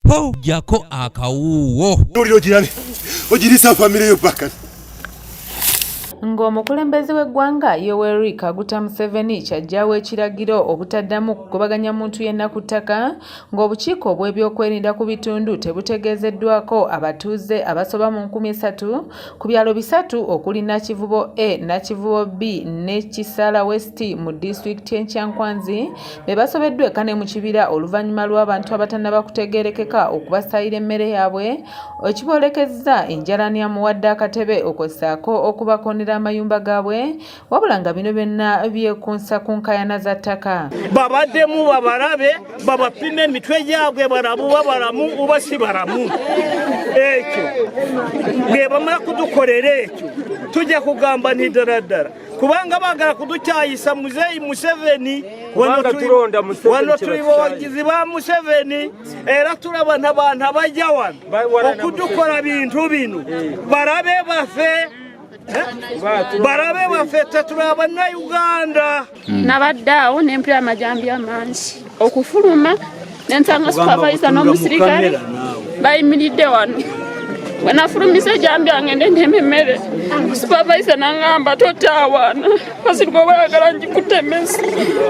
po jako akawuwo. Nuliro jirani. Ojirisa family yo Bakitadde. Ng'omukulembeze w'eggwanga Yoweri Kaguta Museveni kyajjawo ekiragiro obutaddamu kugobaganya muntu yenna ku ttaka ng'obukiiko obw'ebyokwerinda ku bitundu tebutegeezeddwako abatuuze abasoba mu 3,000 ku byalo 3 okuli Nakivubo A, Nakivubo B ne Kisala West mu disitulikiti y'Enkyankwanzi be basobeddwa ekane mu kibira oluvannyuma lw'abantu abatannaba kutegeerekeka okubasayira emmere yaabwe ekibolekezza enjalania muwadde akatebe okwesaako okubakonera amayumba gaabwe wabula nga bino byonna byekunsa ku nkayana za ttaka. Babaddemu babalabe babapime emitwe gyabwe balabu balamu oba si balamu ekyo bwe bamala kudukolera ekyo tujja kugamba ni ddala kubanga baagala kudukyayisa muzeeyi Museveni wano tuli bawagizi ba Museveni era tulaba n'abantu abajja wano okudukola bintu bino balabe baffe tetulaba na Uganda. Nabadde awo n'empira amajambi amangi okufuluma n'ensanga supervisor n'omusirikale bayimiridde wano wenafulumisa ejambi angende nteme emmere supervisor n'angamba totaawana kasiriko bayagala ngikutemesa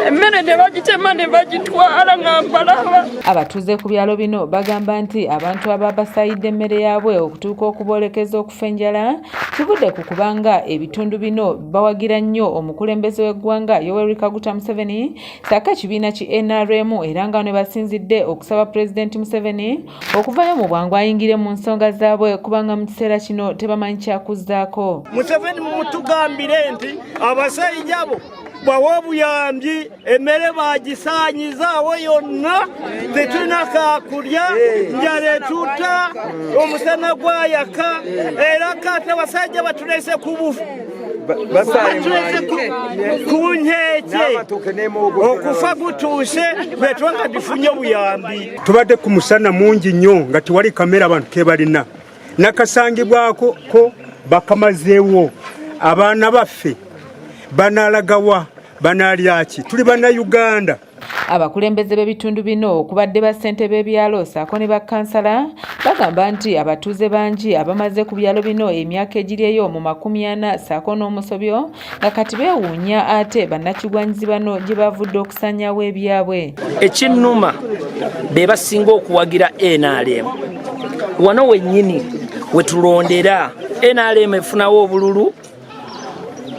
emmere ne bagitema ne bagitwala nga mbalaba. Abatuuze ku byalo bino bagamba nti abantu ababasayidde emmere yaabwe okutuuka okuboolekeza okufa enjala kivudde ku kubanga ebitundu bino bawagira nnyo omukulembeze w'eggwanga Yoweri Kaguta Museveni saka ekibiina ki NRM era nga ne basinzidde okusaba Pulezidenti Museveni okuvayo mu bwangu ayingire mu nsonga zaabwe kubanga mu kiseera kino tebamanyi kyakuzzaako. Museveni mutugambire nti abasajja abo bawa obuyambi emmere bagisaanyizaawo yonna tetulina kakulya njala etuta omusana gwayaka era kati abasajja batulese kubufu kunyeke okufa gutuuse betwanga difunye obuyambi. Tubadde ku musana mungi nnyo nga tewali kamera abantu kebalina nakasangibwako ko bakamazeewo abaana baffe banalagawa banalyaki tuli bana Uganda. Abakulembeze b'ebitundu bino okubadde ba ssente b'ebyalo saako ne bakkansala bagamba nti abatuuze bangi abamaze ku byalo bino emyaka egiri eyo mu 40 saako n'omusobyo nga kati beewuunya ate bannakigwanyizi bano gye bavudde okusanyawo ebyabwe. Ekinnuma be basinga okuwagira NRM wano wennyini wetulondera NRM efunawo obululu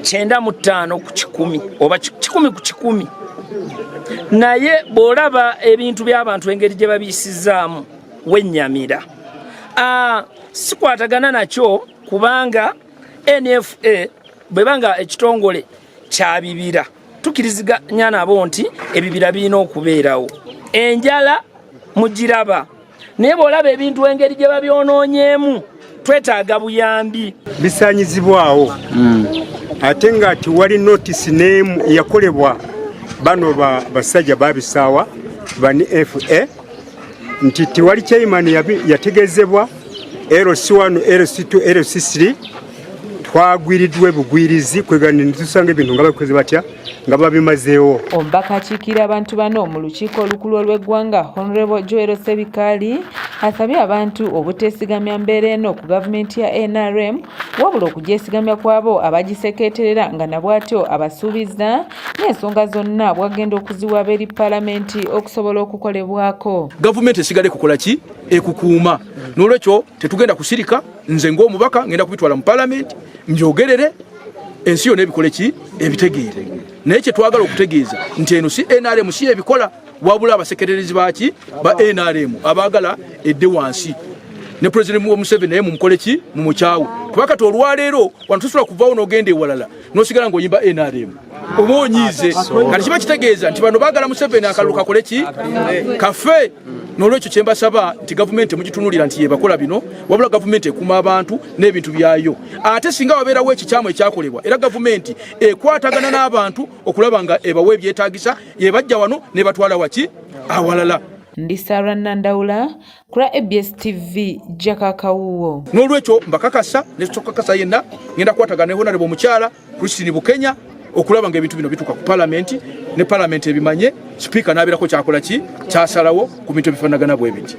95 ku 10 oba 10 ku 10 naye bw'olaba ebintu by'abantu engeri gye babiyisizaamu wennyamira. Sikwatagana nakyo kubanga NFA bwebanga ekitongole kya bibira tukiriziganya nabo nti ebibira birina okubeerawo enjala mugiraba naye bw'olaba ebintu engeri gye babyonoonyeemu twetaaga buyambi bisaanyizibwawo ate nga tiwali notisi n'emu yakolebwa bano basajja babisaawa bani FA nti tiwali chairman yategezebwa LC1 LC2 LC3 twagwiriddwe bugwirizi kwegana nitusanga ebintu nga bakoze batya nga babimazeewo. Omubaka akiikira abantu bano mu lukiiko olukulu olw'eggwanga Honorable Joel Sebikali asabye abantu obuteesigamya mbeera eno ku gavumenti ya NRM wabula okugyesigamya kwabo abagisekeeterera nga nabwatyo abasuubiza n'ensonga zonna bwagenda okuziwaaba eri Paalamenti okusobola okukolebwako. Gavumenti esigale kukola ki? Ekukuuma. N'olwekyo tetugenda kusirika nze ng'omubaka ngenda kubitwala mu Paalamenti mbyogerere ensi yonna ebikole ki ebitegeere naye kye twagala okutegeeza nti eno si NRM si ebikola wabula abasekererezi baki ba NRM abaagala edde wansi ne President Museveni naye mumukole ki mumukyawe kubanga kati olwaleero wano tusobola kuvaawo n'ogenda ewalala n'osigala ng'oyimba NRM oba onyiize kati kiba kitegeeza nti bano baagala Museveni akalulu kakole ki kafe. N'olwekyo kye mbasaba nti gavumenti mugitunulira nti yebakola bino wabula gavumenti ekuuma abantu n'ebintu byayo ate singa wabeerawo ekikyamu ekyakolebwa era gavumenti ekwatagana n'abantu okulaba nga ebawa ebyetaagisa yebajja wano ne batwala waki awalala. Ndi Sarah Nandawula kula ABS TV Jakakawuwo. N'olwekyo mbakakasa ne tukakasa yenna ngenda kwatagana Honorable omukyala Christine Bukenya okulaba nga ebintu bino bituuka ku Paalamenti ne Paalamenti ebimanye Speaker n'abeerako kyakola ki kyasalawo ku bintu ebifaanagana bwe biti.